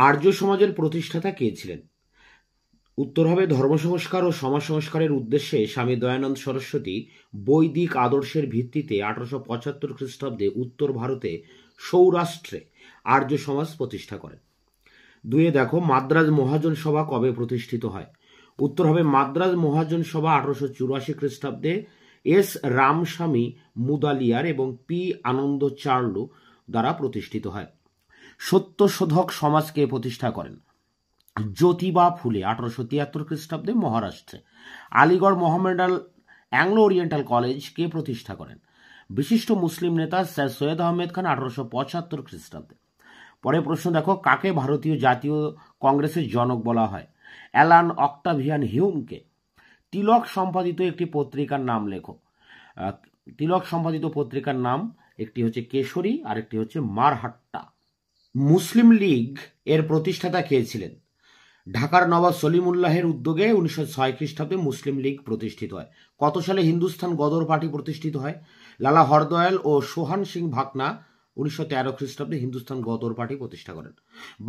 আর্য সমাজের প্রতিষ্ঠাতা কে ছিলেন? উত্তর হবে ধর্ম সংস্কার ও সমাজ সংস্কারের উদ্দেশ্যে স্বামী দয়ানন্দ সরস্বতী বৈদিক আদর্শের ভিত্তিতে 1875 খ্রিস্টাব্দে উত্তর ভারতে সৌরাষ্ট্রে আর্য সমাজ প্রতিষ্ঠা করেন। দুয়ে দেখো মাদ্রাজ মহাজন সভা কবে প্রতিষ্ঠিত হয়? উত্তর হবে মাদ্রাজ মহাজন সভা 1884 খ্রিস্টাব্দে এস রামস্বামী মুদালিয়ার এবং পি আনন্দ চার্লু দ্বারা প্রতিষ্ঠিত হয়। সত্যশোধক সমাজকে প্রতিষ্ঠা করেন? জ্যোতিবা ফুলে 1873 খ্রিস্টাব্দে মহারাষ্ট্রে। Aligarh Mohammedan Anglo Oriental college কে প্রতিষ্ঠা করেন? বিশিষ্ট মুসলিম নেতা স্যার সৈয়দ আহমেদ খান 1875 খ্রিস্টাব্দে। পরে প্রশ্ন দেখো কাকে ভারতীয় জাতীয় কংগ্রেসের জনক বলা হয়? Alan Octavian হিউমকে। তিলক সম্পাদিত একটি পত্রিকার নাম লেখো। তিলক সম্পাদিত পত্রিকার নাম একটি হচ্ছে কেশরী আর একটি হচ্ছে মারহাট্টা। মুসলিম লীগ এর প্রতিষ্ঠাতা কে ছিলেন? ঢাকার নবাব সলিমুল্লাহের উদ্যোগে 1906 খ্রিস্টাব্দে মুসলিম লীগ প্রতিষ্ঠিত হয়। কত সালে হিন্দুস্তান গদর পার্টি প্রতিষ্ঠিত হয়? লালা হরদয়াল ও সোহান সিং ভাকনা 1913 খ্রিস্টাব্দে হিন্দুস্তান গদর পার্টি প্রতিষ্ঠা করেন।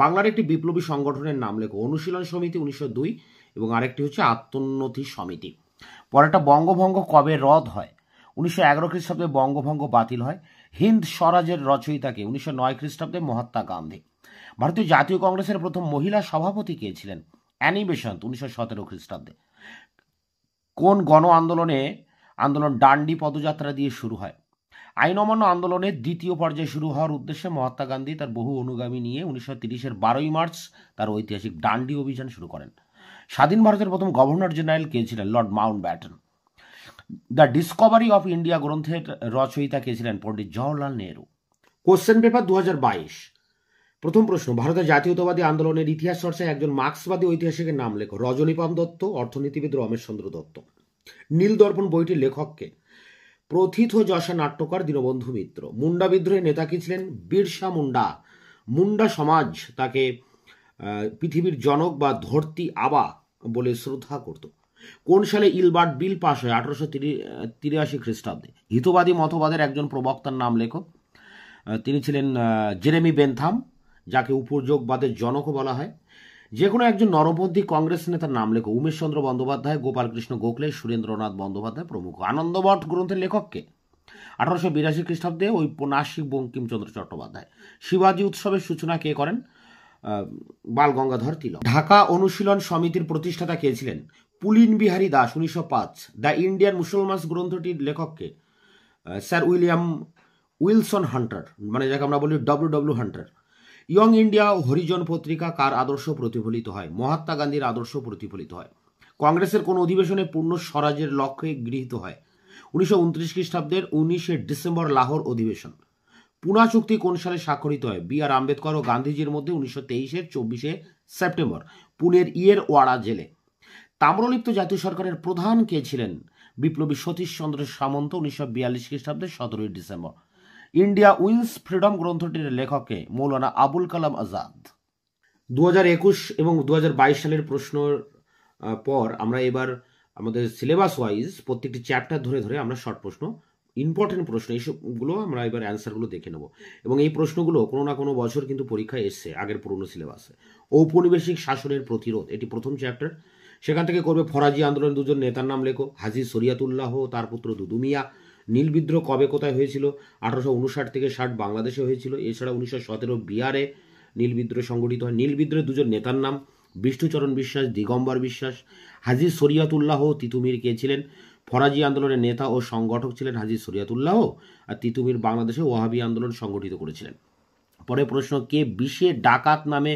বাংলার একটি বিপ্লবী সংগঠনের নাম লেখো। অনুশীলন সমিতি 1902 এবং আরেকটি হচ্ছে আত্মোন্নতি সমিতি। পরেরটা বঙ্গভঙ্গ কবে রদ হয়? 1911 খ্রিস্টাব্দে বঙ্গভঙ্গ বাতিল হয়। হিন্দ স্বরাজের রচয়িতাকে? 1909 খ্রিস্টাব্দে মহাত্মা গান্ধী। ভারতীয় জাতীয় কংগ্রেসের প্রথম মহিলা সভাপতি কে ছিলেন? অ্যানি বেসান্ত 1917 খ্রিস্টাব্দে। কোন গণ আন্দোলন ডান্ডি পদযাত্রা দিয়ে শুরু হয়? আইন অমান্য আন্দোলনের দ্বিতীয় পর্যায়ে শুরু হওয়ার উদ্দেশ্যে মহাত্মা গান্ধী তার বহু অনুগামী নিয়ে 1930-এর 12ই মার্চ তার ঐতিহাসিক ডান্ডি অভিযান শুরু করেন। স্বাধীন ভারতের প্রথম গভর্নর জেনারেল কে ছিলেন? Lord Mountbatten. The Discovery of India গ্রন্থের রচয়িতা কে ছিলেন? পণ্ডিত জওহরলাল নেহরু। Question paper 2022। প্রথম প্রশ্ন ভারতের জাতীয়তাবাদী আন্দোলনের ইতিহাস চর্চায় একজন মার্ক্সবাদী ঐতিহাসিকের নাম লেখো। রজনীপাল দত্ত, অর্থনীতিবিদ রমেশ চন্দ্র দত্ত। নীল দর্পণ বইটির লেখককে? প্রথিত যশা নাট্যকার দীনবন্ধু মিত্র। মুন্ডা বিদ্রোহের নেতা কি ছিলেন? বিরসা মুন্ডা। মুন্ডা সমাজ তাকে পৃথিবীর জনক বা ধরতি আবা বলে শ্রদ্ধা করত। কোন সালে ইলবার্ট বিল পাশ হয়? 1883 খ্রিস্টাব্দে। হিতবাদী মতবাদের একজন প্রবক্তার নাম লেখো। তিনি ছিলেন জেরেমি বেনথাম, যাকে উপযোগবাদের জনকও বলা হয়। যে কোনো একজন নরমপন্থী কংগ্রেস নেতার নাম লেখো। উমেশচন্দ্র বন্দ্যোপাধ্যায়, গোপালকৃষ্ণ গোখলে, সুরেন্দ্রনাথ বন্দ্যোপাধ্যায় প্রমুখ। আনন্দমঠ গ্রন্থের লেখককে? 1882 খ্রিস্টাব্দে ঔপন্যাসিক বঙ্কিমচন্দ্র চট্টোপাধ্যায়। শিবাজী উৎসবের সূচনা কে করেন? বাল গঙ্গাধর তিলক। ঢাকা অনুশীলন সমিতির প্রতিষ্ঠাতা কে ছিলেন? Pulin Bihari Das 1905। The Indian Musalmans গ্রন্থটির লেখককে? স্যার উইলসন হান্টার, মানে যাকে আমরা বলি W Hunter. Young India Harijan পত্রিকা কার আদর্শ প্রতিফলিত হয়? মহাত্মা গান্ধীর আদর্শ প্রতিফলিত হয়। কংগ্রেসের কোন অধিবেশনে পূর্ণ স্বরাজের লক্ষ্যে গৃহীত হয়? 1929 খ্রিস্টাব্দের 19শে ডিসেম্বর লাহোর অধিবেশন। পুনা চুক্তি কোন সালে স্বাক্ষরিত হয়? বি আর আম্বেদকর ও গান্ধীজির মধ্যে 1923-এর 24শে সেপ্টেম্বর পুনের ইয়েরওয়াড়া জেলে। তাম্রলিপ্ত জাতীয় সরকারের প্রধান কে ছিলেন? বিপ্লবী সতীশ চন্দ্র সামন্ত 1942 খ্রিস্টাব্দের 17ই ডিসেম্বর। ইন্ডিয়া উইন্স ফ্রিডম গ্রন্থটির লেখককে? মৌলানা আবুল কালাম আজাদ। 2021 এবং 2022 সালের প্রশ্নের পর আমরা এবার আমাদের সিলেবাস ওয়াইজ প্রত্যেকটি চ্যাপ্টার ধরে ধরে আমরা শর্ট প্রশ্ন, ইম্পর্টেন্ট প্রশ্ন, এইসবগুলো আমরা এবার অ্যান্সারগুলো দেখে নেব। এবং এই প্রশ্নগুলো কোনো না কোনো বছর কিন্তু পরীক্ষায় এসছে আগের পুরনো সিলেবাসে। ঔপনিবেশিক শাসনের প্রতিরোধ, এটি প্রথম চ্যাপ্টার। সেখান থেকে করবে ফরাজি আন্দোলনের দুজন নেতার নাম লেখো। হাজী শরিয়াতুল্লাহ, তার পুত্র দুদু মিয়া। নীল বিদ্রোহ কবে কোথায় হয়েছিল? 1859 থেকে 60 বাংলাদেশে হয়েছিল। এছাড়া 1917 বিহারে নীল বিদ্রোহ সংগঠিত হয়। নীল বিদ্রোহের দুজন নেতার নাম? বিষ্ণুচরণ বিশ্বাস, দিগম্বর বিশ্বাস। হাজী শরিয়াতুল্লাহ তিতুমির কে ছিলেন? ফরাজি আন্দোলনের নেতা ও সংগঠক ছিলেন হাজী শরিয়াতুল্লাহ, আর তিতুমির বাংলাদেশে ওয়াহাবি আন্দোলন সংগঠিত করেছিলেন। পরে প্রশ্ন, কে বিশে ডাকাত নামে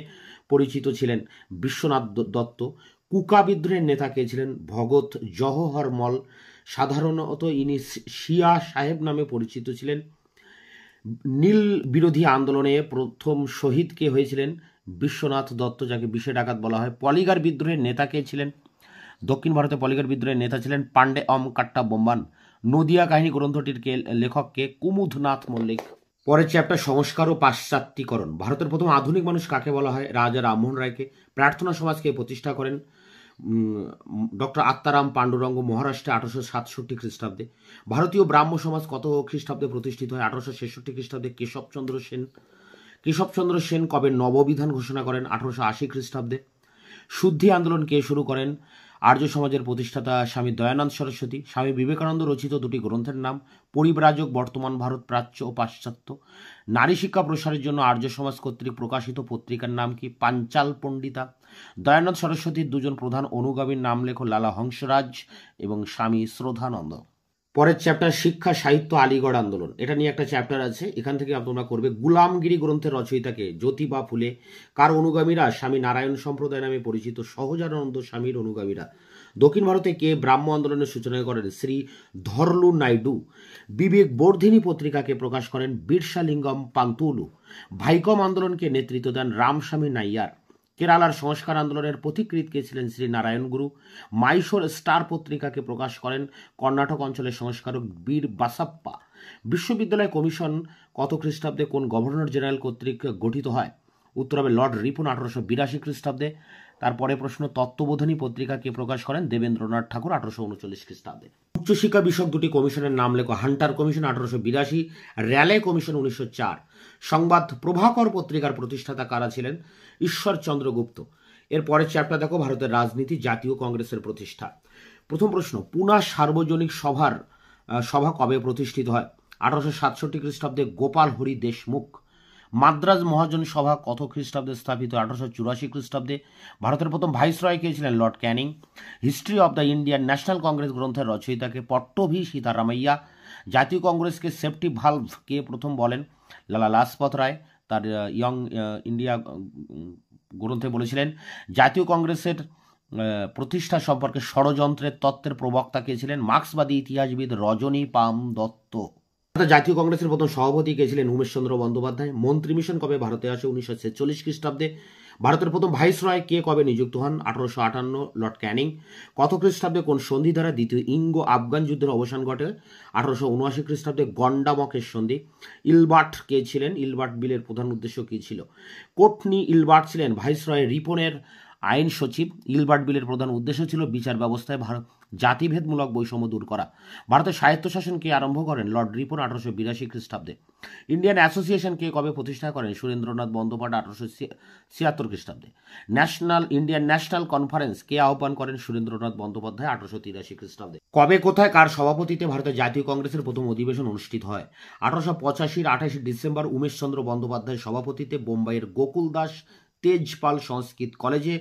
পরিচিত ছিলেন? বিশ্বনাথ দত্ত। কুকা বিদ্রোহের নেতা কে ছিলেন? ভগৎ জওহরমল। সাধারণত ইনি শিয়া সাহেব নামে পরিচিত ছিলেন। নীল বিরোধী আন্দোলনে প্রথম শহীদ কে হয়েছিলেন? বিশ্বনাথ দত্ত, যাকে বিশে ডাকাত বলা হয়। পলিগার বিদ্রোহের নেতা কে ছিলেন? দক্ষিণ ভারতে পলিগার বিদ্রোহের নেতা ছিলেন পান্ডে অম কাট্টা বোম্বান। নদিয়া কাহিনী গ্রন্থটির লেখককে? কুমুদনাথ মল্লিক। পরের চ্যাপ্টার সংস্কার ও পাশ্চাত্যিকরণ। ভারতের প্রথম আধুনিক মানুষ কাকে বলা হয়? রাজা রামমোহন রায়কে। প্রার্থনা সমাজকে প্রতিষ্ঠা করেন? ডক্টর আত্মারাম পাণ্ডুরঙ্গ, মহারাষ্ট্রে 1867 খ্রিস্টাব্দে। ভারতীয় ব্রাহ্ম সমাজ কত খ্রিস্টাব্দে প্রতিষ্ঠিত হয়? 1866 খ্রিস্টাব্দে কেশবচন্দ্র সেন। কেশবচন্দ্র সেন কবে নববিধান ঘোষণা করেন? 1880 খ্রিস্টাব্দে। শুদ্ধি আন্দোলন কে শুরু করেন? আর্য সমাজের প্রতিষ্ঠাতা স্বামী দয়ানন্দ সরস্বতী। স্বামী বিবেকানন্দ রচিত দুটি গ্রন্থের নাম? পরিব্রাজক, বর্তমান ভারত, প্রাচ্য ও পাশ্চাত্য। নারী শিক্ষা প্রসারের জন্য আর্য সমাজ কর্তৃক প্রকাশিত পত্রিকার নাম কি? পাঞ্চাল পণ্ডিতা। দয়ানন্দ সরস্বতীর দুজন প্রধান অনুগামীর নাম লেখো, লালা হংসরাজ এবং স্বামী শ্রদ্ধানন্দ। পরের চ্যাপ্টার শিক্ষা সাহিত্য আলিগড় আন্দোলন, এটা নিয়ে একটা চ্যাপ্টার আছে, এখান থেকে তোমরা করবে। গুলামগিরি গ্রন্থের রচয়িতাকে? জ্যোতিবা ফুলে। কার অনুগামীরা? স্বামী নারায়ণ সম্প্রদায় নামে পরিচিত সহজানন্দ স্বামীর অনুগামীরা। দক্ষিণ ভারতে কে ব্রাহ্ম আন্দোলনের সূচনা করেন? শ্রী ধরলু নাইডু। বিবেক বর্ধিনী পত্রিকাকে প্রকাশ করেন? বিরসালিঙ্গম পান্তুলু। ভাইকম আন্দোলনকে নেতৃত্ব দেন রামস্বামী নাইয়ার। কেরালার সংস্কার আন্দোলনের পথিকৃৎ কে ছিলেন? শ্রী নারায়ণ গুরু। মাইসোর স্টার পত্রিকাকে প্রকাশ করেন কর্ণাটক অঞ্চলের সংস্কারক বীর বাসাপ্পা। বিশ্ববিদ্যালয় কমিশন কত খ্রিস্টাব্দে কোন গভর্নর জেনারেল কর্তৃক গঠিত হয়? উত্তর হবে লর্ড রিপন, 1882 খ্রিস্টাব্দে। তারপরে প্রশ্ন, তত্ত্ববোধিনী পত্রিকাকে প্রকাশ করেন দেবেন্দ্রনাথ ঠাকুর, 1839 খ্রিস্টাব্দে। উচ্চশিক্ষা বিষয়ক দুটি কমিশনের নাম লেখো। Hunter commission, 1882, Raleigh commission, 1904। সংবাদ প্রভাকর পত্রিকার প্রতিষ্ঠাতা কারা ছিলেন? ঈশ্বরচন্দ্র গুপ্ত। এর পরের চ্যাপ্টার দেখো, ভারতের রাজনীতি, জাতীয় কংগ্রেসের প্রতিষ্ঠা। প্রথম প্রশ্ন, পুনা সার্বজনিক সভা কবে প্রতিষ্ঠিত হয়? 1867 খ্রিস্টাব্দে গোপাল হরি দেশমুখ। মাদ্রাজ মহাজন সভা কত খ্রিস্টাব্দে স্থাপিত? 1884 খ্রিস্টাব্দে। ভারতের প্রথম ভাইসরয় কে ছিলেন? Lord Canning. History of the Indian national Congress গ্রন্থের রচয়িতাকে? পট্টভি সীতারামাইয়া। জাতীয় কংগ্রেসকে সেফটি ভালভ কে প্রথম বলেন? লালা লাজপত রায় তার ইয়ং ইন্ডিয়া গ্রন্থে বলেছিলেন। জাতীয় কংগ্রেসের প্রতিষ্ঠা সম্পর্কে ষড়যন্ত্রের তত্ত্বের প্রবক্তা কে ছিলেন? মার্ক্সবাদী ইতিহাসবিদ রজনী পাম দত্ত। জাতীয় কংগ্রেসের প্রথম সভাপতি কে ছিলেন? উমেশচন্দ্র বন্দ্যোপাধ্যায়। মন্ত্রী মিশন কবে ভারতে আসে? 1946 খ্রিস্টাব্দে। ভারতের প্রথম ভাইসরয় কে কবে নিযুক্ত হন? 1858, লর্ড ক্যানিং। কত খ্রিস্টাব্দে কোন সন্ধি দ্বারা দ্বিতীয় ইঙ্গো আফগান যুদ্ধের অবসান ঘটে? 1879 খ্রিস্টাব্দে, গন্ডামকের সন্ধি। ইলবার্ট কে ছিলেন? ইলবার্ট বিলের প্রধান উদ্দেশ্য কি ছিল? কোটনি ইলবার্ট ছিলেন ভাইসরয় রিপনের আইন সচিব। ইলবার্ট বিলের প্রধান উদ্দেশ্য ছিল বিচার ব্যবস্থায় জাতিভেদমূলক বৈষম্য দূর করা। ভারতের স্বায়ত্তশাসন কে আরম্ভ করেন? লর্ড রিপন, 1882 খ্রিস্টাব্দে। ইন্ডিয়ান অ্যাসোসিয়েশন কে কবে প্রতিষ্ঠা করেন? সুরেন্দ্রনাথ বন্দ্যোপাধ্যায়, 1876 খ্রিস্টাব্দে। ইন্ডিয়ান ন্যাশনাল কনফারেন্স কে আহ্বান করেন? সুরেন্দ্রনাথ বন্দ্যোপাধ্যায়, 1883 খ্রিস্টাব্দে। কবে কোথায় কার সভাপতিত্বে ভারতের জাতীয় কংগ্রেসের প্রথম অধিবেশন অনুষ্ঠিত হয়? 1885 28 ডিসেম্বর উমেশচন্দ্র বন্দ্যোপাধ্যায়ের সভাপতিত্বে বোম্বাইয়ের গোকুল দাস তেজপাল সংস্কৃত কলেজে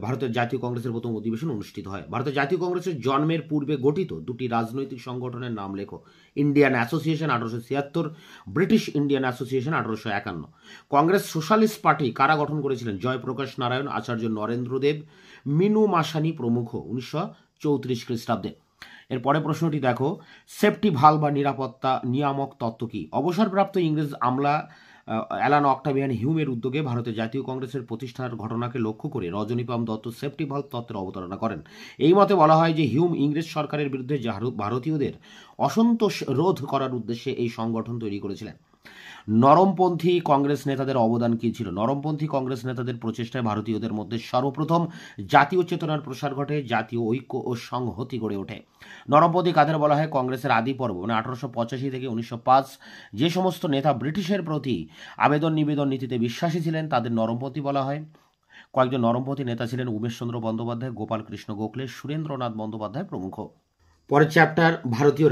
ভারতের জাতীয় কংগ্রেসের প্রথম অধিবেশন অনুষ্ঠিত হয়। ভারতের জাতীয় কংগ্রেসের জন্মের পূর্বে গঠিত দুটি রাজনৈতিক সংগঠনের নাম লেখো। Indian association, 1876, British Indian association, 1851। Congress socialist party কারা গঠন করেছিলেন? জয়প্রকাশ নারায়ণ, আচার্য নরেন্দ্র দেব, মিনু মাসানি প্রমুখ, 1934 খ্রিস্টাব্দে। এর পরে প্রশ্নটি দেখো, সেফটি ভালভ বা নিরাপত্তা নিয়ামক তত্ত্ব কি? অবসরপ্রাপ্ত ইংরেজ আমলা অ্যালান অক্টাভিয়ান হিউমের উদ্যোগে ভারতের জাতীয় কংগ্রেসের প্রতিষ্ঠার ঘটনাকে লক্ষ্য করে রজনীপাম দত্ত সেফটি ভালভ তত্ত্বের অবতারণা করেন। এই মতে বলা হয় যে হিউম ইংরেজ সরকারের বিরুদ্ধে ভারতীয়দের অসন্তোষ রোধ করার উদ্দেশ্যে এই সংগঠন তৈরি করেছিলেন। নরমপন্থী কংগ্রেস নেতাদের অবদান কী ছিল? নরমপন্থী কংগ্রেস নেতাদের প্রচেষ্টায় ভারতীয়দের মধ্যে সর্বপ্রথম জাতীয় চেতনার প্রসার ঘটে, জাতীয় ঐক্য ও সংহতি গড়ে ওঠে। নরমপন্থী কাদের বলা হয়? কংগ্রেসের আদি পর্ব মানে 1885 থেকে 1905 যে সমস্ত নেতা ব্রিটিশের প্রতি আবেদন নিবেদন নীতিতে বিশ্বাসী ছিলেন তাদের নরমপন্থী বলা হয়। কয়েকজন নরমপন্থী নেতা ছিলেন উমেশচন্দ্র বন্দ্যোপাধ্যায়, গোপাল কৃষ্ণ গোখলে, সুরেন্দ্রনাথ বন্দ্যোপাধ্যায় প্রমুখ। পরের চ্যাপ্টার ভারতীয়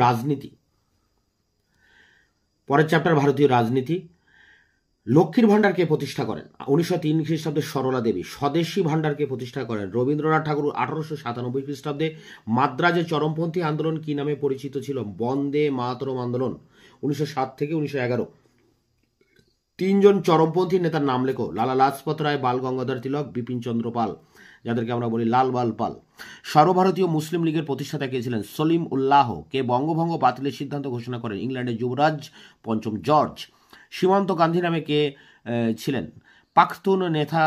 রাজনীতি। লক্ষ্মীর ভাণ্ডারকে প্রতিষ্ঠা করেন? 1903 খ্রিস্টাব্দে সরলা দেবী। স্বদেশী ভাণ্ডারকে প্রতিষ্ঠা করেন রবীন্দ্রনাথ ঠাকুর, 1897 খ্রিস্টাব্দে। মাদ্রাজে চরমপন্থী আন্দোলন কি নামে পরিচিত ছিল? বন্দে মাতরম আন্দোলন, 1907 থেকে 1911। তিনজন চরমপন্থী নেতার নাম লেখো। লালা লাজপত রায়, বাল গঙ্গাধর তিলক, বিপিন চন্দ্র পাল, যাদেরকে আমরা বলি লাল বাল পাল। সর্বভারতীয় মুসলিম লীগের প্রতিষ্ঠাতা কে ছিলেন? সলিম উল্লাহ। কে বঙ্গভঙ্গ বাতিলের সিদ্ধান্ত ঘোষণা করেন? ইংল্যান্ডের যুবরাজ পঞ্চম জর্জ। সীমান্ত গান্ধী নামে কে ছিলেন? পাখতুন নেতা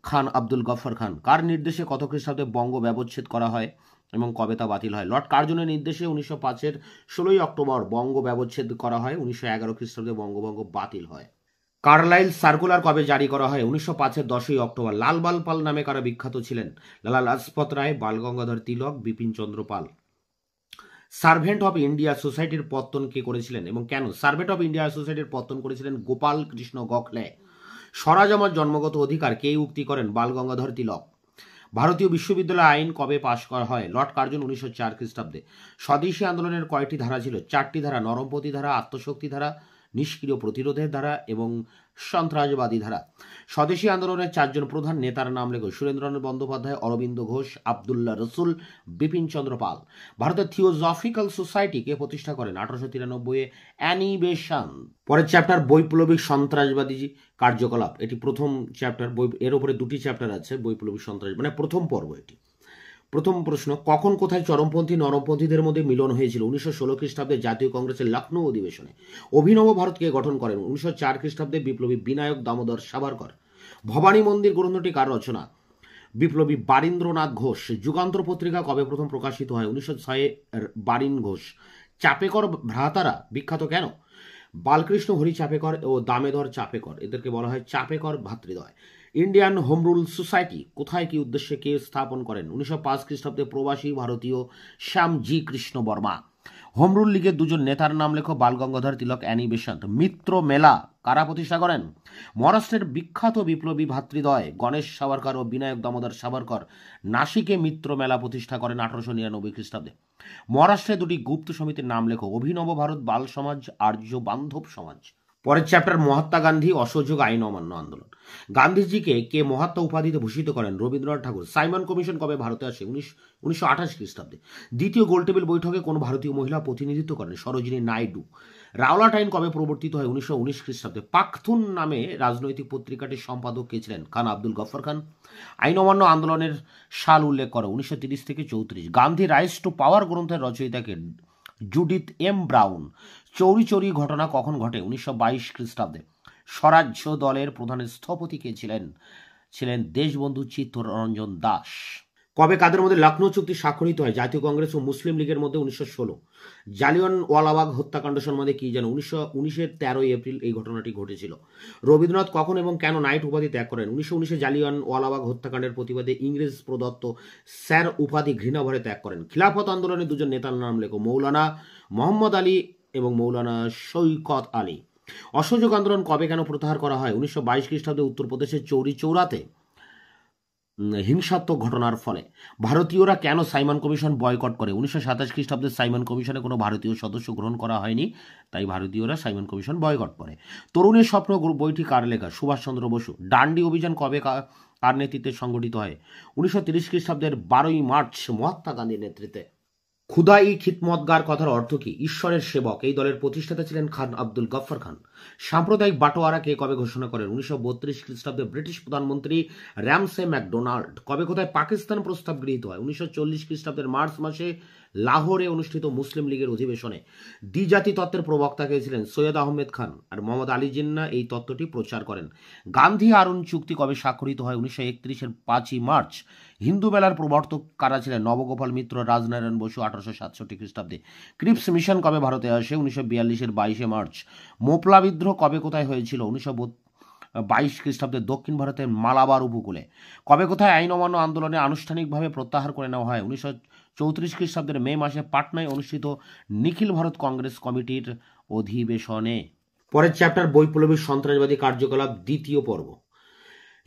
খান আব্দুল গফর খান। কার নির্দেশে কত খ্রিস্টাব্দে বঙ্গ ব্যবচ্ছেদ করা হয় এবং কবে তা বাতিল হয়? লর্ড কার্জনের নির্দেশে 1905-এর 16 অক্টোবর বঙ্গ ব্যবচ্ছেদ করা হয়। 1911 খ্রিস্টাব্দে বঙ্গভঙ্গ বাতিল হয়। কার্লাইল সার্কুলার কবে জারি করা হয়? 1905-এর 10 অক্টোবর। লাল বাল পাল নামে কারা বিখ্যাত ছিলেন? লালা লাজপত রায়, বাল গঙ্গাধর তিলক, Bipin Chandra Pal. Servant of India সোসাইটির পত্তন কে করেছিলেন এবং কেন? সার্ভেন্ট অফ ইন্ডিয়া সোসাইটির পত্তন করেছিলেন গোপাল কৃষ্ণ গোখলে। স্বরাজ আমার জন্মগত অধিকার কে উক্তি করেন? বাল গঙ্গাধর তিলক। ভারতীয় বিশ্ববিদ্যালয় আইন কবে পাশ করা হয়? লর্ড কার্জন 1904 খ্রিস্টাব্দে। স্বদেশী আন্দোলনের কয়টি ধারা ছিল? 4টি ধারা, নরমপন্থী ধারা, আত্মশক্তি ধারা, নিষ্ক্রিয় প্রতিরোধের ধারা এবং সন্ত্রাসবাদী ধারা। স্বদেশী আন্দোলনের 4জন প্রধান নেতার নাম লেখো। সুরেন্দ্রনাথ বন্দ্যোপাধ্যায়, অরবিন্দ ঘোষ, আবদুল্লাহ রসুল, বিপিন চন্দ্র পাল। ভারতের থিওজফিক্যাল সোসাইটি কে প্রতিষ্ঠা করেন? 1893 অ্যানি বেসান্ট। পরের চ্যাপ্টার বৈপ্লবিক সন্ত্রাসবাদী কার্যকলাপ। এটি প্রথম চ্যাপ্টার, এর উপরে 2টি চ্যাপ্টার আছে। বৈপ্লবিক সন্ত্রাস মানে প্রথম পর্ব। এটি প্রথম প্রশ্ন, কখন কোথায় চরমপন্থী নরমপন্থীদের মধ্যে মিলন হয়েছিল? 1916 খ্রিস্টাব্দে জাতীয় কংগ্রেসের লখনৌ অধিবেশনে। অভিনব ভারতকে গঠন করেন? 1904 খ্রিস্টাব্দে বিপ্লবী বিনায়ক দামোদর সাভারকর। ভবানী মন্দির গ্রন্থটি কার রচনা? বিপ্লবী বারীন্দ্রনাথ ঘোষ। যুগান্তর পত্রিকা কবে প্রথম প্রকাশিত হয়? 1906 বারিন ঘোষ। চাপেকর ভ্রাতারা বিখ্যাত কেন? বালকৃষ্ণ হরি চাপেকর ও দামেদর চাপেকর, এদেরকে বলা হয় চাপেকর ভ্রাতৃদ্বয়। ইন্ডিয়ান হোম রুল সোসাইটি কোথায় কি উদ্দেশ্যে কে স্থাপন করেন? 1905 খ্রিস্টাব্দে প্রবাসী ভারতীয় শ্যামজি কৃষ্ণ বর্মা। হোম রুল লীগের 2জন নেতার নাম লেখো। বাল গঙ্গাধর তিলক, অ্যানি বেসান্ট। মিত্র মেলা কারা প্রতিষ্ঠা করেন? মহারাষ্ট্রের বিখ্যাত বিপ্লবী ভ্রাতৃদ্বয় গণেশ সাভারকর ও বিনায়ক দামোদর সাভারকর নাসিকে মিত্র মেলা প্রতিষ্ঠা করেন 1899 খ্রিস্টাব্দে। মহারাষ্ট্রে 2টি গুপ্ত সমিতির নাম লেখো। অভিনব ভারত বাল সমাজ, আর্য বান্ধব সমাজ। পরের চ্যাপ্টার মহাত্মা গান্ধী অসহযোগ আইন অমান্য আন্দোলন। গান্ধীজিকে কে মহাত্মা উপাধিতে ভূষিত করেন? রবীন্দ্রনাথ ঠাকুর। সাইমন কমিশন কবে ভারতে আসে? 1928 খ্রিস্টাব্দে। দ্বিতীয় গোলটেবিল বৈঠকে কোন ভারতীয় মহিলা প্রতিনিধিত্ব করেন? সরোজিনী নাইডু। রাওলাট আইন কবে প্রবর্তিত হয়? 1919 খ্রিস্টাব্দে। পাখতুন নামে রাজনৈতিক পত্রিকাটির সম্পাদক কে ছিলেন? খান আব্দুল গফর খান। আইন অমান্য আন্দোলনের সাল উল্লেখ করো। 1930 থেকে 34। গান্ধী রাইজ টু পাওয়ার গ্রন্থের রচয়িতাকে? Judith M Brown. Chauri Chaura ঘটনা কখন ঘটে? 1922 খ্রিস্টাব্দে। স্বরাজ্য দলের প্রধানের স্থপতি কে ছিলেন দেশবন্ধু চিত্তরঞ্জন দাস। কবে কাদের মধ্যে লখনৌ চুক্তি স্বাক্ষরিত হয়? জাতীয় কংগ্রেস ও মুসলিম লীগের মধ্যে 1916। জালিয়ানওয়ালাবাগ হত্যাকাণ্ড সম্বন্ধে কি জানো? 1919-এর 13 এপ্রিল এই ঘটনাটি ঘটেছিল। রবীন্দ্রনাথ কখন এবং কেন নাইট উপাধি ত্যাগ করেন? 1919-এ জালিয়ানওয়ালাবাগ হত্যাকাণ্ডের প্রতিবাদে ইংরেজ প্রদত্ত স্যার উপাধি ঘৃণাভরে ত্যাগ করেন। খিলাফত আন্দোলনের 2জন নেতার নাম লেখো। মৌলানা মোহাম্মদ আলী এবং মৌলানা শৌকত আলী। অসহযোগ আন্দোলন কবে কেন প্রত্যাহার করা হয়? 1922 খ্রিস্টাব্দে উত্তরপ্রদেশের চৌরি চৌরাতে হিংসাত্মক ঘটনার ফলে। ভারতীয়রা কেন সাইমন কমিশন বয়কট করে? 1927 খ্রিস্টাব্দে সাইমন কমিশনে কোনো ভারতীয় সদস্য গ্রহণ করা হয়নি, তাই ভারতীয়রা সাইমন কমিশন বয়কট করে। তরুণের স্বপ্ন বইটি কার লেখা? সুভাষচন্দ্র বসু। ডান্ডি অভিযান কবে কার নেতৃত্বে সংগঠিত হয়? 1930 খ্রিস্টাব্দের 12ই মার্চ মহাত্মা গান্ধীর নেতৃত্বে। খুদাই খিদমতগার কথার অর্থ কি? ঈশ্বরের সেবক। এই দলের প্রতিষ্ঠাতা ছিলেন খান আব্দুল গফর খান। সাম্প্রদায়িক বাটোয়ারা কে কবে ঘোষণা করেন? 1932 খ্রিস্টাব্দে ব্রিটিশ প্রধানমন্ত্রী র্যামসে ম্যাকডোনাল্ড। কবে কোথায় পাকিস্তান প্রস্তাব গৃহীত হয়? 1940 খ্রিস্টাব্দের মার্চ মাসে লাহোরে অনুষ্ঠিত মুসলিম লীগের অধিবেশনে। দ্বিজাতি তত্ত্বের প্রবক্তা কে ছিলেন? সৈয়দ আহমেদ খান। আর মোহাম্মদ আলী জিন্নাহ এই তত্ত্বটি প্রচার করেন। গান্ধী আরুণ চুক্তি কবে স্বাক্ষরিত হয়? 1931-এর 5ই মার্চ। হিন্দু মেলার প্রবর্তক কারা ছিলেন? নবগোপাল মিত্র, রাজনারায়ণ বসু। 1867 খ্রিস্টাব্দে। ক্রিপস মিশন কবে ভারতে আসে? 1942-এর 22শে মার্চ। মোপলা বিদ্রোহ কবে কোথায় হয়েছিল? 1922 খ্রিস্টাব্দে দক্ষিণ ভারতের মালাবার উপকূলে। কবে কোথায় আইন অমান্য আন্দোলনে আনুষ্ঠানিকভাবে প্রত্যাহার করে নেওয়া হয়? 1934 খ্রিস্টাব্দের মে মাসে পাটনায় অনুষ্ঠিত নিখিল ভারত কংগ্রেস কমিটির অধিবেশনে। পরের চ্যাপ্টার বৈপ্লবিক সন্ত্রাসবাদী কার্যকলাপ, দ্বিতীয় পর্ব।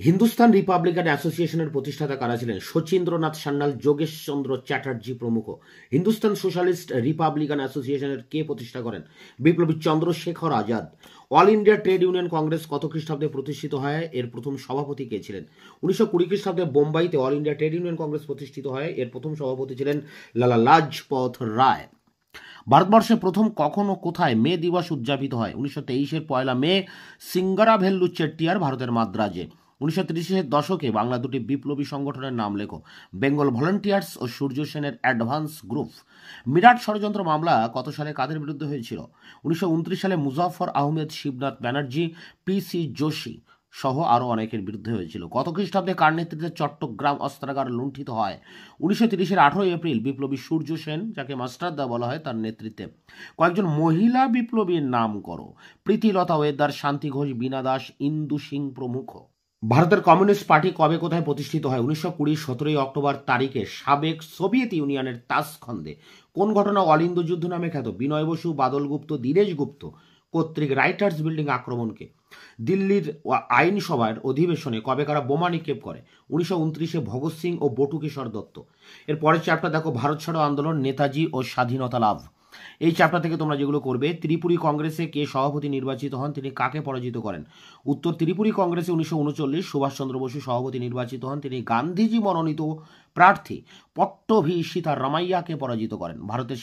হিন্দুস্তান রিপাবলিকান অ্যাসোসিয়েশনের প্রতিষ্ঠাতা কারা ছিলেন? শচীন্দ্রনাথ সান্যাল, যোগেশ চন্দ্র চ্যাটার্জি প্রমুখ। হিন্দুস্তান সোশ্যালিস্ট রিপাবলিকান অ্যাসোসিয়েশনের কে প্রতিষ্ঠা করেন? বিপ্লবী Chandrashekhar Azad. All India trade union congress কত খ্রিস্টাব্দে প্রতিষ্ঠিত হয়? এর প্রথম সভাপতি কে ছিলেন? 1920 খ্রিস্টাব্দে বোম্বাইতে All India trade union Congress প্রতিষ্ঠিত হয়। এর প্রথম সভাপতি ছিলেন লালা লাজপত রায়। ভারতবর্ষে প্রথম কখন ও কোথায় মে দিবস উদযাপিত হয়? 1923-এর 1 মে সিঙ্গারাভেল্লু চেট্টিয়ার ভারতের মাদ্রাজে। 1930-এর দশকে বাংলা 2টি বিপ্লবী সংগঠনের নাম লেখো। বেঙ্গল ভলান্টিয়ার্স ও সূর্য সেনের অ্যাডভান্স গ্রুপ। মিরাট ষড়যন্ত্র মামলা কত সালে কাদের বিরুদ্ধে হয়েছিল? 1929 সালে মুজাফফর আহমেদ, শিবনাথ ব্যানার্জি, PC যোশী সহ আরও অনেকের বিরুদ্ধে হয়েছিল। কত খ্রিস্টাব্দে কার নেতৃত্বে চট্টগ্রাম অস্ত্রাগার লুণ্ঠিত হয়? 1930-এর 18 এপ্রিল বিপ্লবী সূর্য সেন, যাকে মাস্টারদা বলা হয়, তার নেতৃত্বে। কয়েকজন মহিলা বিপ্লবীর নাম করো। প্রীতিলতা ওয়েদার, শান্তি ঘোষ, বীণা দাস, ইন্দু সিং প্রমুখ। ভারতের কমিউনিস্ট পার্টি কবে কোথায় প্রতিষ্ঠিত হয়? 1920 17 অক্টোবর তারিখে সাবেক সোভিয়েত ইউনিয়নের তাসখন্দে। কোন ঘটনা অল ইন্দো যুদ্ধ নামে খ্যাত? বিনয় বসু, বাদল গুপ্ত, দীনেশ গুপ্ত কর্তৃক রাইটার্স বিল্ডিং আক্রমণকে। দিল্লির আইনসভার অধিবেশনে কবে কারা বোমা নিক্ষেপ করে? 1929-এ ভগৎ সিং ও বটু কিশোর দত্ত। এর পরের চ্যাপ্টার দেখো, ভারত ছাড়ো আন্দোলন, নেতাজি ও স্বাধীনতা লাভ। এই চ্যাপ্টার থেকে তোমরা যেগুলো করবে, ত্রিপুরী কংগ্রেসে কে সভাপতি নির্বাচিত হন, তিনি কাকে পরাজিত করেন? উত্তর, ত্রিপুরী কংগ্রেসে 1939 সুভাষচন্দ্র বসু সভাপতি নির্বাচিত হন, তিনি গান্ধীজি মনোনীত প্রার্থী পট্টভি সীতারামাইয়াকে পরাজিত করেন। ভারতের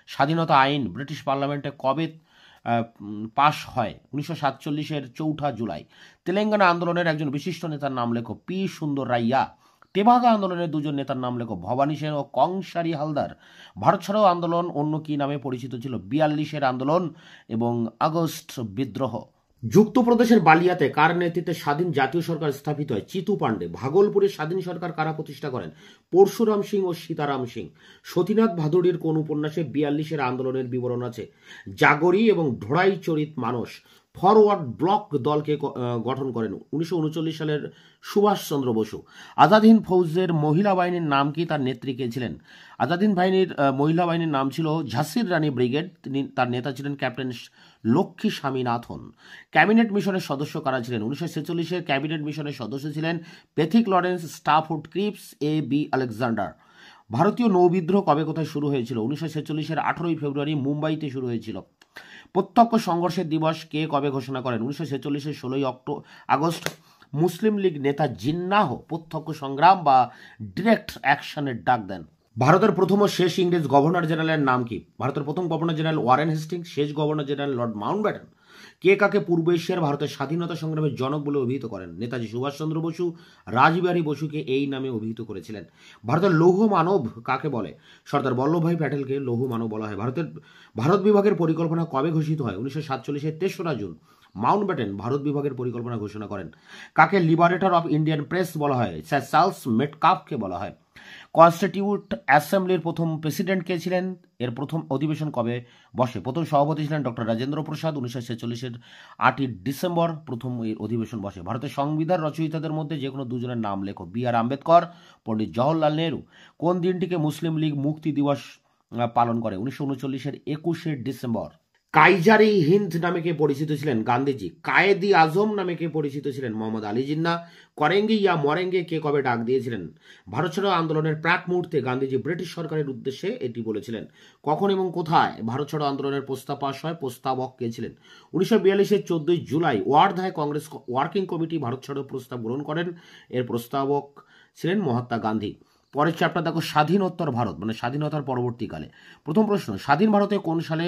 স্বাধীনতা আইন ব্রিটিশ পার্লামেন্টে কবে পাশ হয়? 1947-এর 4 জুলাই। তেলেঙ্গানা আন্দোলনের একজন বিশিষ্ট নেতার নাম লেখো। পি সুন্দর রাইয়া। তেভাগা আন্দোলনের দুজন নেতার নাম লেখো, ভবানী সেন ও কংসারী হালদার। ভারত ছাড়াও আন্দোলন অন্য কি নামে পরিচিত ছিল? 42-এর আন্দোলন এবং আগস্ট বিদ্রোহ। যুক্তপ্রদেশের বালিয়াতে কার নেতৃত্বে স্বাধীন জাতীয় সরকার স্থাপিত হয়? চিতু পান্ডে। ভাগলপুরের স্বাধীন সরকার কারা প্রতিষ্ঠা করেন? পরশুরাম সিং ও সীতারাম সিং। সতীনাথ ভাদুড়ির কোন উপন্যাসে 42-এর আন্দোলনের বিবরণ আছে? জাগরি এবং ঢোড়াই চরিত মানস। ফরওয়ার্ড ব্লক দলকে গঠন করেন 1939 সালের সুভাষচন্দ্র বসু। আজাদ হিন্দ ফৌজের মহিলা বাহিনীর নাম কি, তার নেত্রী কে ছিলেন? আজাদ হিন্দ বাহিনীর মহিলা বাহিনীর নাম ছিল ঝাঁসির রানী ব্রিগেড। তার নেতা ছিলেন ক্যাপ্টেন লক্ষ্মী স্বামীনাথন। ক্যাবিনেট মিশনের সদস্য কারা ছিলেন? 1946-এর ক্যাবিনেট মিশনের সদস্য ছিলেন Pethick Lawrence, Stafford Cripps, A B Alexander. ভারতীয় নৌবিদ্রোহ কবে কোথায় শুরু হয়েছিল? 1946-এর 18 ফেব্রুয়ারি মুম্বাইতে শুরু হয়েছিল। প্রত্যক্ষ সংঘর্ষের দিবস কে কবে ঘোষণা করেন? 1946-এর 16 আগস্ট। মুসলিম লীগ নেতা জিন্নাহ প্রত্যক্ষ সংগ্রাম বা ডিরেক্ট অ্যাকশনের ডাক দেন। ভারতের প্রথম ও শেষ ইংরেজ গভর্নর জেনারেলের নাম কি? ভারতের প্রথম গভর্নর জেনারেল ওয়ারেন হেস্টিংস, শেষ গভর্নর জেনারেল লর্ড মাউন্টব্যাটেন। কে কাকে পূর্ব এশিয়ার ভারতের স্বাধীনতা সংগ্রামের জনক বলে অভিহিত করেন? নেতাজি সুভাষচন্দ্র বসু রাসবিহারী বসুকে এই নামে অভিহিত করেছিলেন। ভারতের লৌহ মানব কাকে বলে? সর্দার বল্লভভাই প্যাটেলকে লৌহ মানব বলা হয়। ভারত বিভাগের পরিকল্পনা কবে ঘোষিত হয়? 1947-এর 3রা জুন। মাউন্টব্যাটেন ভারত বিভাগের পরিকল্পনা ঘোষণা করেন। কাকে লিবারেটর অফ ইন্ডিয়ান প্রেস বলা হয়? স্যার চার্লস মেটকাফকে বলা হয়। কনস্টিটিউট অ্যাসেম্বলির প্রথম প্রেসিডেন্ট কে ছিলেন? এর প্রথম অধিবেশন কবে বসে? প্রথম সভাপতি ছিলেন ডক্টর রাজেন্দ্র প্রসাদ। 1946-এর 8 ডিসেম্বর প্রথম এই অধিবেশন বসে। ভারতের সংবিধান রচয়িতাদের মধ্যে যে কোনো দুজনের নাম লেখো। বি আর আম্বেদকর, পণ্ডিত জওহরলাল নেহরু। কোন দিনটিকে মুসলিম লীগ মুক্তি দিবস পালন করে? 1939-এর 21 ডিসেম্বর। কাইজার ই হিন্দ নামে কে পরিচিত ছিলেন? গান্ধীজি। কায়েদি আজম নামে কে পরিচিত ছিলেন? মোহাম্মদ আলী জিন্নাহ। করেঙ্গে ইয়া মরেঙ্গে কে কবে ডাক দিয়েছিলেন? ভারত ছাড়ো আন্দোলনের প্রাক মুহূর্তে গান্ধীজি ব্রিটিশ সরকারের উদ্দেশ্যে এটি বলেছিলেন। কখন এবং কোথায় ভারত ছাড়ো আন্দোলনের প্রস্তাব পাশ হয়? প্রস্তাবক কে ছিলেন? 1942-এর 14 জুলাই ওয়ার্ধায় কংগ্রেস ওয়ার্কিং কমিটি ভারত ছাড়ো প্রস্তাব গ্রহণ করেন। এর প্রস্তাবক ছিলেন মহাত্মা গান্ধী। পরের চ্যাপ্টার দেখো, স্বাধীনোত্তর ভারত মানে স্বাধীনতার পরবর্তীকালে। প্রথম প্রশ্ন, স্বাধীন ভারতে কোন সালে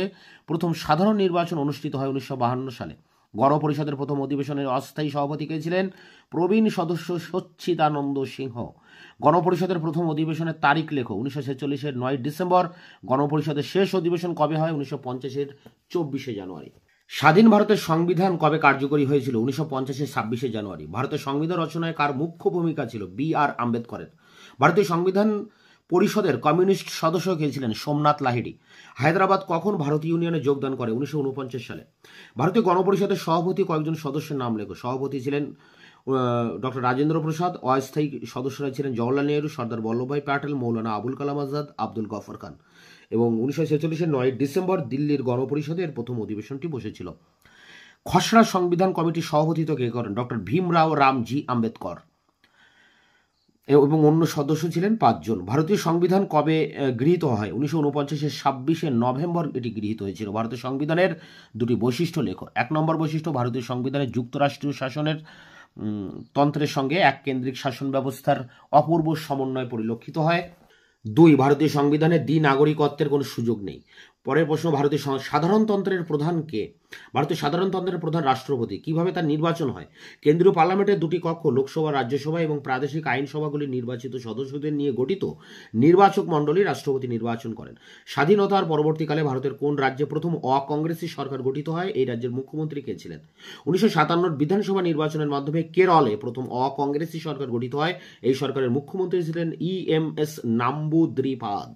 প্রথম সাধারণ নির্বাচন অনুষ্ঠিত হয়? 1952 সালে। গণপরিষদের প্রথম অধিবেশনের অস্থায়ী সভাপতি কে ছিলেন? প্রবীণ সদস্য সচ্চিদানন্দ সিংহ। গণপরিষদের প্রথম অধিবেশনের তারিখ লেখো। 1946-এর 9 ডিসেম্বর। গণপরিষদের শেষ অধিবেশন কবে হয়? 1950-এর 24 জানুয়ারি। স্বাধীন ভারতের সংবিধান কবে কার্যকরী হয়েছিল? 1950-এর 26 জানুয়ারি। ভারতের সংবিধান রচনায় কার মুখ্য ভূমিকা ছিল? বি আর আম্বেদকরের। ভারতীয় সংবিধান পরিষদের কমিউনিস্ট সদস্য কে ছিলেন? সোমনাথ লাহিড়ী। হায়দ্রাবাদ কখন ভারতীয় ইউনিয়নে যোগদান করে? 1949 সালে। ভারতীয় গণপরিষদের সভাপতি কয়েকজন সদস্যের নাম লেখো। সভাপতি ছিলেন ডক্টর রাজেন্দ্র প্রসাদ। অস্থায়ী সদস্যরা ছিলেন জওহরলাল নেহরু, সর্দার বল্লভভাই প্যাটেল, মৌলানা আবুল কালাম আজাদ, আব্দুল গফর খান। এবং 1946-এর 9 ডিসেম্বর দিল্লির গণপরিষদের প্রথম অধিবেশনটি বসেছিল। খসড়া সংবিধান কমিটির সভাপতিত্ব কে করেন? ডক্টর ভীমরাও রামজি আম্বেদকর এবং অন্য সদস্য ছিলেন 5 জন। ভারতীয় সংবিধান কবে গৃহীত হয়? 1949-এর 26 নভেম্বর এটি গৃহীত হয়েছিল। ভারতের সংবিধানের দুটি বৈশিষ্ট্য লেখো। 1 নম্বর বৈশিষ্ট্য, ভারতীয় সংবিধানে যুক্তরাষ্ট্রীয় শাসনের তন্ত্রের সঙ্গে এক কেন্দ্রিক শাসন ব্যবস্থার অপূর্ব সমন্বয় পরিলক্ষিত হয়। 2, ভারতীয় সংবিধানে দ্বি-নাগরিকত্বের কোনো সুযোগ নেই। পরের প্রশ্ন, ভারতীয় সাধারণতন্ত্রের প্রধান কে? ভারতীয় সাধারণতন্ত্রের প্রধান রাষ্ট্রপতি। কিভাবে তার নির্বাচন হয়? কেন্দ্রীয় পার্লামেন্টের 2টি কক্ষ, লোকসভা, রাজ্যসভা এবং প্রাদেশিক আইনসভাগুলির নির্বাচিত সদস্যদের নিয়ে গঠিত নির্বাচক মণ্ডলী রাষ্ট্রপতি নির্বাচন করেন। স্বাধীনতার পরবর্তীকালে ভারতের কোন রাজ্যে প্রথম অকংগ্রেসি সরকার গঠিত হয়? এই রাজ্যের মুখ্যমন্ত্রী কে ছিলেন? 1957 বিধানসভা নির্বাচনের মাধ্যমে কেরলে প্রথম অকংগ্রেসি সরকার গঠিত হয়। এই সরকারের মুখ্যমন্ত্রী ছিলেন EMS নাম্বুদ্রিপাদ।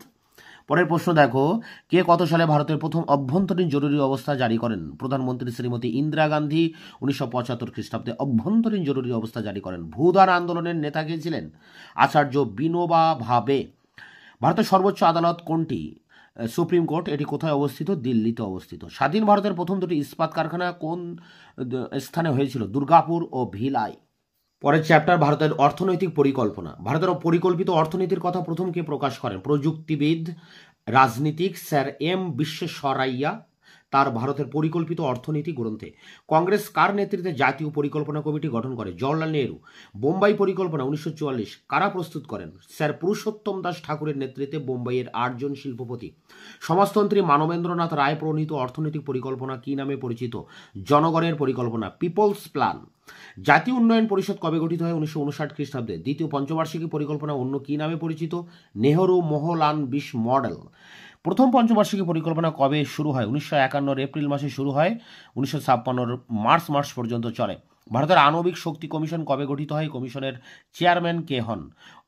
পরের প্রশ্ন দেখো, কে কত সালে ভারতের প্রথম অভ্যন্তরীণ জরুরি অবস্থা জারি করেন? প্রধানমন্ত্রী শ্রীমতী ইন্দিরা গান্ধী 1975 খ্রিস্টাব্দে অভ্যন্তরীণ জরুরি অবস্থা জারি করেন। ভূদান আন্দোলনের নেতা কে ছিলেন? আচার্য বিনোবা ভাবে। ভারতের সর্বোচ্চ আদালত কোনটি? সুপ্রিম কোর্ট, এটি কোথায় অবস্থিত? দিল্লিতে অবস্থিত। স্বাধীন ভারতের প্রথম দুটি ইস্পাত কারখানা কোন স্থানে হয়েছিল? দুর্গাপুর ও ভিলাই। পরের চ্যাপ্টার ভারতের অর্থনৈতিক পরিকল্পনা। ভারতের পরিকল্পিত অর্থনীতির কথা প্রথম কে প্রকাশ করেন? প্রযুক্তিবিদ, রাজনীতিক স্যার এম বিশ্বেশ্বরাইয়া তার ভারতের পরিকল্পিত অর্থনীতি গ্রন্থে। কংগ্রেস কার নেতৃত্বে জাতীয় পরিকল্পনা কমিটি গঠন করে? জওহরলাল নেহরু। বোম্বাই পরিকল্পনা 1944 কারা প্রস্তুত করেন? স্যার পুরুষোত্তম দাস ঠাকুরের নেতৃত্বে বোম্বাইয়ের 8জন শিল্পপতি। সমাজতন্ত্রী মানবেন্দ্রনাথ রায় প্রণীত অর্থনৈতিক পরিকল্পনা কি নামে পরিচিত? জনগণের পরিকল্পনা, পিপলস প্ল্যান। জাতীয় উন্নয়ন পরিষদ কবে গঠিত হয়? 1959 খ্রিস্টাব্দে। দ্বিতীয় পঞ্চবার্ষিকী পরিকল্পনা অন্য কি নামে পরিচিত? নেহরু মোহলানবিশ মডেল। প্রথম পঞ্চবার্ষিকী পরিকল্পনা কবে শুরু হয়? 1951 এপ্রিল মাসে শুরু হয়, 1956 মার্চ পর্যন্ত চলে। ভারতের আণবিক শক্তি কমিশন কবে গঠিত হয়? কমিশনের চেয়ারম্যান কে হন?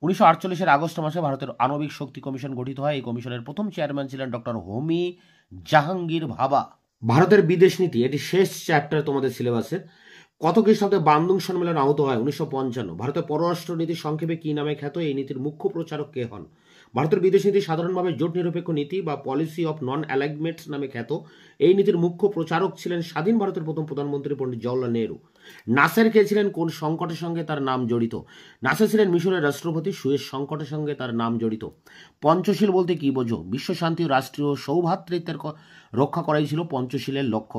1948 আগস্ট মাসে ভারতের আণবিক শক্তি কমিশন গঠিত হয়। এই কমিশনের প্রথম চেয়ারম্যান ছিলেন ডক্টর হোমি জাহাঙ্গীর ভাবা। ভারতের বিদেশ নীতি, এটি শেষ চ্যাপ্টার তোমাদের সিলেবাসে। কত খ্রিস্টাব্দে বান্দুং সম্মেলন আহত হয়? 1955। ভারতের পররাষ্ট্র নীতি সংক্ষেপে কি নামে খ্যাত? এই নীতির মুখ্য প্রচারক কে হন? ভারতের বিদেশ নীতি সাধারণভাবে জোট নিরপেক্ষ নীতি বা পলিসি অফ নন অ্যালাইনমেন্টস নামে খ্যাত। এই নীতির মুখ্য প্রচারক ছিলেন স্বাধীন ভারতের প্রথম প্রধানমন্ত্রী পণ্ডিত জওহরলাল নেহরু। নাসের কে ছিলেন? কোন সংকটের সঙ্গে তার নাম জড়িত? নাসের ছিলেন মিশরের রাষ্ট্রপতি। সুয়েজ সংকটের সঙ্গে তার নাম জড়িত। পঞ্চশীল বলতে কি বোঝো? বিশ্ব শান্তি ও রাষ্ট্রীয় সৌভ্রাতৃত্বের রক্ষা করাই ছিল পঞ্চশীলের লক্ষ্য।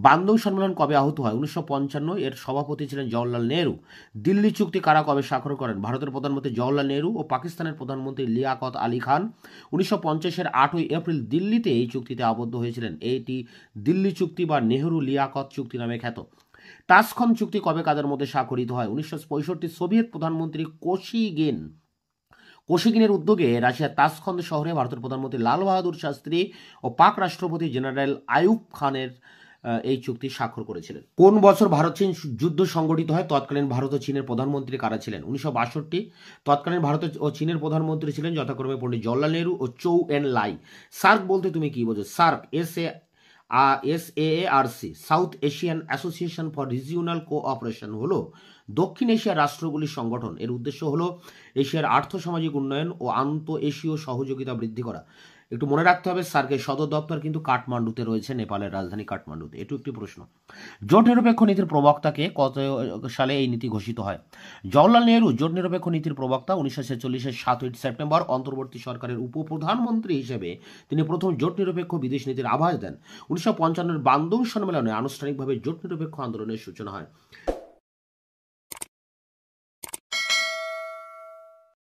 বান্দুং সম্মেলন কবে আহত হয়? 1955। এর সভাপতি ছিলেন জওহরলাল নেহরু। দিল্লি চুক্তি কারা কবে স্বাক্ষর করেন? ভারতের প্রধানমন্ত্রী জওহরলাল নেহরু ও পাকিস্তানের প্রধানমন্ত্রী লিয়াকত আলী খান 1950-এর 8ই এপ্রিল দিল্লিতে এই চুক্তিতে আবদ্ধ হয়েছিলেন। এটি দিল্লি চুক্তি বা নেহরু লিয়াকত চুক্তি নামে খ্যাত। তাসখন্দ চুক্তি কবে কাদের মধ্যে স্বাক্ষরিত হয়? 1965 সোভিয়েত প্রধানমন্ত্রী কোশিগিনের উদ্যোগে রাশিয়ার তাসখন্দ শহরে ভারতের প্রধানমন্ত্রী লাল বাহাদুর শাস্ত্রী ও পাক রাষ্ট্রপতি জেনারেল আইয়ুব খানের এই চুক্তি স্বাক্ষর করেছিলেন। কোন বছর ভারত চীন যুদ্ধ সংগঠিত হয়? তৎকালীন ভারত ও চীনের প্রধানমন্ত্রী কারা ছিলেন? 1962। তৎকালীন ভারত ও চীনের প্রধানমন্ত্রী ছিলেন যথাক্রমে পণ্ডিত জওহরলাল নেহরু ও চৌ এন লাই। সার্ক বলতে তুমি কি বোঝো? SAARC SAARC south Asian association for regional cooperation হলো দক্ষিণ এশিয়ার রাষ্ট্রগুলির সংগঠন। এর উদ্দেশ্য হলো এশিয়ার আর্থসামাজিক উন্নয়ন ও আন্তঃ এশীয় সহযোগিতা বৃদ্ধি করা। একটু মনে রাখতে হবে, সার্কের সদর দপ্তর কিন্তু কাঠমান্ডুতে রয়েছে, নেপালের রাজধানী কাঠমান্ডুতে। এটু একটি প্রশ্ন। জোট নিরপেক্ষ নীতির প্রবক্তাকে কত সালে এই নীতি ঘোষিত হয়? জওহরলাল নেহরু জোট নিরপেক্ষ নীতির প্রবক্তা। 1946-এর 7ই সেপ্টেম্বর অন্তর্বর্তী সরকারের উপপ্রধানমন্ত্রী হিসেবে তিনি প্রথম জোট নিরপেক্ষ বিদেশ নীতির আভাস দেন। 1955-এর বান্দুং সম্মেলনে আনুষ্ঠানিকভাবে জোট নিরপেক্ষ আন্দোলনের সূচনা হয়।